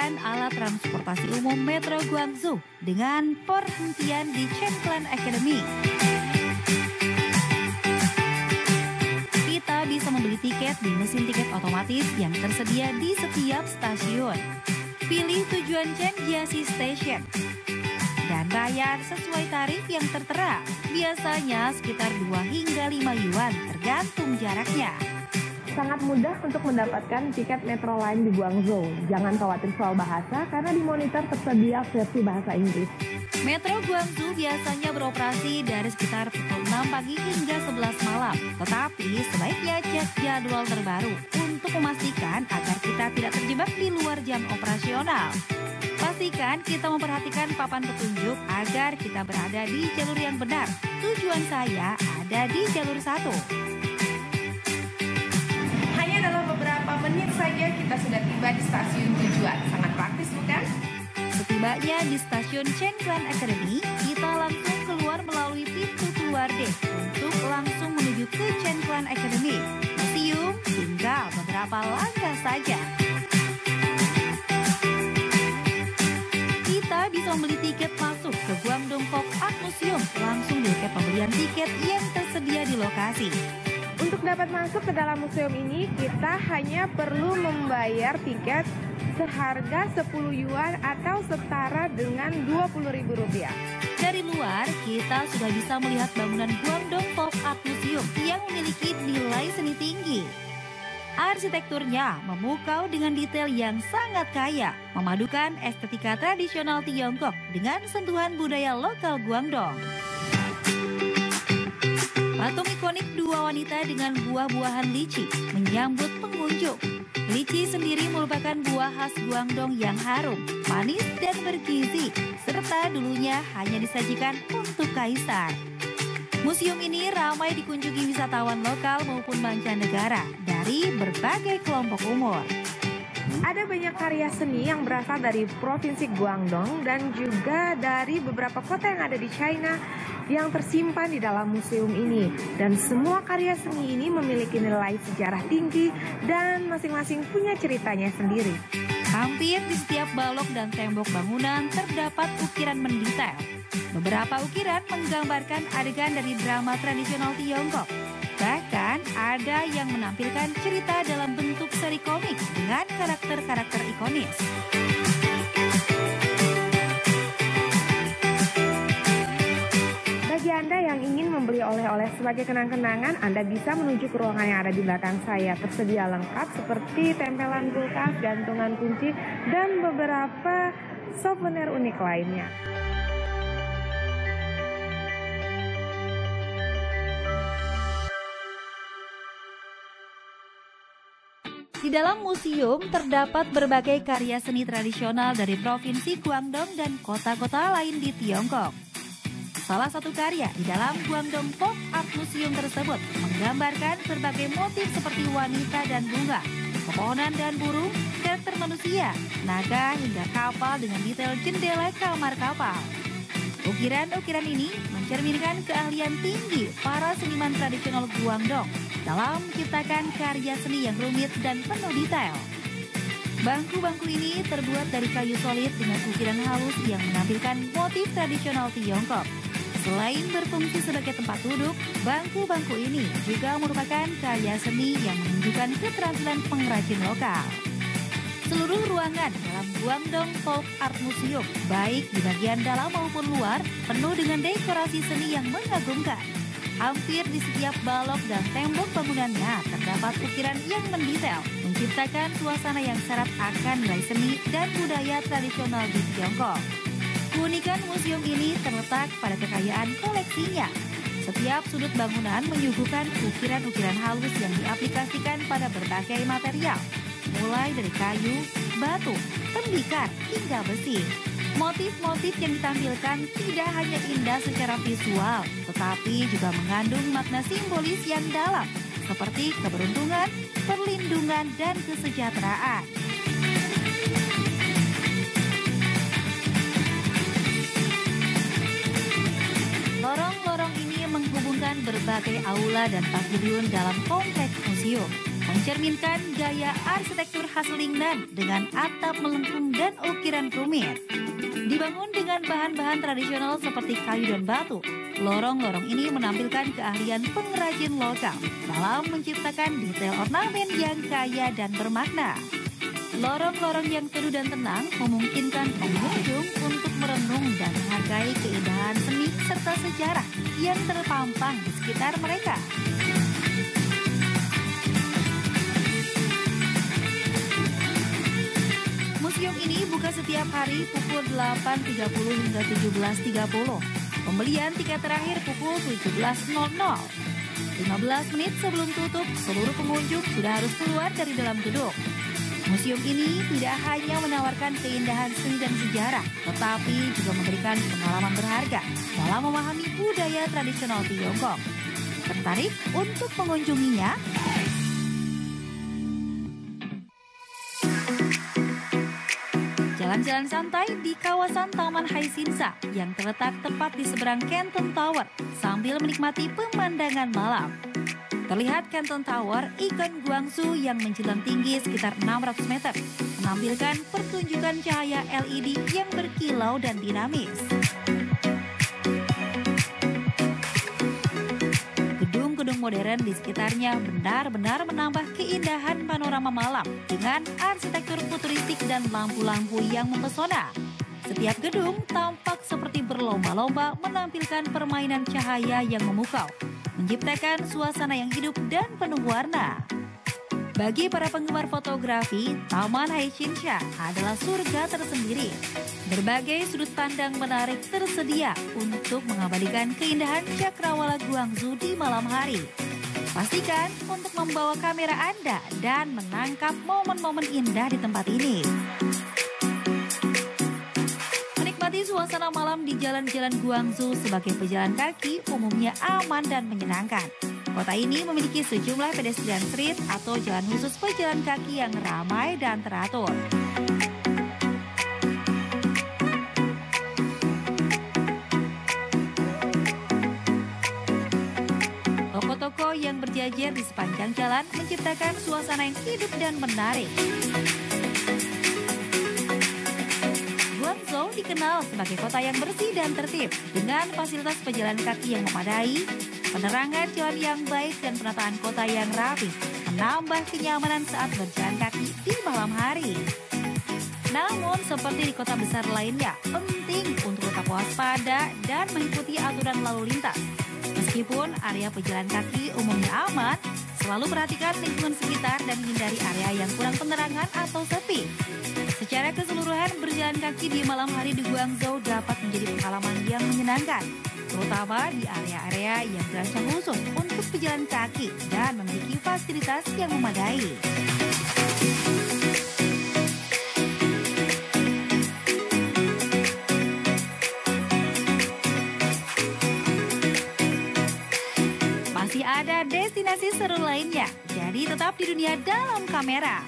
menggunakan alat transportasi umum Metro Guangzhou dengan perhentian di Chenklan Academy. Kita bisa membeli tiket di mesin tiket otomatis yang tersedia di setiap stasiun. Pilih tujuan Chen Jiaxi Station dan bayar sesuai tarif yang tertera. Biasanya sekitar 2 hingga 5 yuan tergantung jaraknya. Sangat mudah untuk mendapatkan tiket Metro Line di Guangzhou. Jangan khawatir soal bahasa karena di monitor tersedia versi bahasa Inggris. Metro Guangzhou biasanya beroperasi dari sekitar pukul 6 pagi hingga 11 malam. Tetapi sebaiknya cek jadwal terbaru untuk memastikan agar kita tidak terjebak di luar jam operasional. Pastikan kita memperhatikan papan petunjuk agar kita berada di jalur yang benar. Tujuan saya ada di jalur 1. Hanya dalam beberapa menit saja kita sudah tiba di stasiun tujuan. Sangat praktis bukan? Setibanya di stasiun Chenklan Academy, kita langsung keluar melalui pintu keluar D untuk langsung menuju ke Chenklan Academy. Museum tinggal beberapa langkah saja. Kita bisa membeli tiket masuk ke Guangdong Pop Art Museum langsung di loket pembelian tiket yang tersedia di lokasi. Untuk dapat masuk ke dalam museum ini, kita hanya perlu membayar tiket seharga 10 yuan atau setara dengan Rp20.000. Dari luar, kita sudah bisa melihat bangunan Guangdong Pop Art Museum yang memiliki nilai seni tinggi. Arsitekturnya memukau dengan detail yang sangat kaya, memadukan estetika tradisional Tiongkok dengan sentuhan budaya lokal Guangdong. Patung ikonik dua wanita dengan buah-buahan lici menyambut pengunjung. Lici sendiri merupakan buah khas Guangdong yang harum, manis dan bergizi, serta dulunya hanya disajikan untuk kaisar. Museum ini ramai dikunjungi wisatawan lokal maupun mancanegara dari berbagai kelompok umur. Ada banyak karya seni yang berasal dari Provinsi Guangdong dan juga dari beberapa kota yang ada di China yang tersimpan di dalam museum ini. Dan semua karya seni ini memiliki nilai sejarah tinggi dan masing-masing punya ceritanya sendiri. Hampir di setiap balok dan tembok bangunan terdapat ukiran mendetail. Beberapa ukiran menggambarkan adegan dari drama tradisional Tiongkok. Bahkan ada yang menampilkan cerita dalam bentuk seri komik dengan karakter-karakter ikonis. Bagi Anda yang ingin membeli oleh-oleh sebagai kenang-kenangan, Anda bisa menuju ke ruangan yang ada di belakang saya. Tersedia lengkap seperti tempelan kulkas, gantungan kunci, dan beberapa souvenir unik lainnya. Di dalam museum terdapat berbagai karya seni tradisional dari Provinsi Guangdong dan kota-kota lain di Tiongkok. Salah satu karya di dalam Guangdong Pop Art Museum tersebut menggambarkan berbagai motif seperti wanita dan bunga, pepohonan dan burung, karakter manusia, naga hingga kapal dengan detail jendela kamar kapal. Ukiran-ukiran ini mencerminkan keahlian tinggi para seniman tradisional Guangdong dalam menciptakan karya seni yang rumit dan penuh detail. Bangku-bangku ini terbuat dari kayu solid dengan ukiran halus yang menampilkan motif tradisional Tiongkok. Selain berfungsi sebagai tempat duduk, bangku-bangku ini juga merupakan karya seni yang menunjukkan keterampilan pengrajin lokal. Seluruh ruangan dalam Guangdong Folk Art Museum, baik di bagian dalam maupun luar, penuh dengan dekorasi seni yang mengagumkan. Hampir di setiap balok dan tembok bangunannya terdapat ukiran yang mendetail, menciptakan suasana yang syarat akan nilai seni dan budaya tradisional di Tiongkok. Keunikan museum ini terletak pada kekayaan koleksinya. Setiap sudut bangunan menyuguhkan ukiran-ukiran halus yang diaplikasikan pada berbagai material, mulai dari kayu, batu, tembikar, hingga besi. Motif-motif yang ditampilkan tidak hanya indah secara visual, tetapi juga mengandung makna simbolis yang dalam, seperti keberuntungan, perlindungan, dan kesejahteraan. Lorong-lorong ini menghubungkan berbagai aula dan pavilion dalam kompleks museum, mencerminkan gaya arsitektur khas Lingnan dengan atap melengkung dan ukiran rumit. Dibangun dengan bahan-bahan tradisional seperti kayu dan batu, lorong-lorong ini menampilkan keahlian pengrajin lokal dalam menciptakan detail ornamen yang kaya dan bermakna. Lorong-lorong yang teduh dan tenang memungkinkan pengunjung untuk merenung dan menghargai keindahan seni serta sejarah yang terpampang di sekitar mereka. Museum ini buka setiap hari pukul 8.30 hingga 17.30. Pembelian tiket terakhir pukul 17.00. 15 menit sebelum tutup, seluruh pengunjung sudah harus keluar dari dalam gedung. Museum ini tidak hanya menawarkan keindahan seni dan sejarah, tetapi juga memberikan pengalaman berharga dalam memahami budaya tradisional Tiongkok. Tertarik untuk mengunjunginya? Jalan-jalan santai di kawasan Taman Haisinsa yang terletak tepat di seberang Canton Tower sambil menikmati pemandangan malam. Terlihat Canton Tower, ikon Guangzhou yang menjulang tinggi sekitar 600 meter, menampilkan pertunjukan cahaya LED yang berkilau dan dinamis. Gedung-gedung modern di sekitarnya benar-benar menambah keindahan panorama malam dengan arsitektur futuristik dan lampu-lampu yang mempesona. Setiap gedung tampak seperti berlomba-lomba menampilkan permainan cahaya yang memukau, menciptakan suasana yang hidup dan penuh warna. Bagi para penggemar fotografi, Taman Haixinsha adalah surga tersendiri. Berbagai sudut pandang menarik tersedia untuk mengabadikan keindahan cakrawala Guangzhou di malam hari. Pastikan untuk membawa kamera Anda dan menangkap momen-momen indah di tempat ini. Menikmati suasana malam di jalan-jalan Guangzhou sebagai pejalan kaki umumnya aman dan menyenangkan. Kota ini memiliki sejumlah pedestrian street atau jalan khusus pejalan kaki yang ramai dan teratur. Toko-toko yang berjajar di sepanjang jalan menciptakan suasana yang hidup dan menarik. Guangzhou dikenal sebagai kota yang bersih dan tertib dengan fasilitas pejalan kaki yang memadai, penerangan jalan yang baik dan penataan kota yang rapi, menambah kenyamanan saat berjalan kaki di malam hari. Namun seperti di kota besar lainnya, penting untuk tetap waspada dan mengikuti aturan lalu lintas. Meskipun area pejalan kaki umumnya aman, selalu perhatikan lingkungan sekitar dan hindari area yang kurang penerangan atau sepi. Secara keseluruhan, berjalan kaki di malam hari di Guangzhou dapat menjadi pengalaman yang menyenangkan, terutama di area-area yang dirancang khusus untuk pejalan kaki dan memiliki fasilitas yang memadai. Masih ada destinasi seru lainnya, jadi tetap di dunia dalam kamera.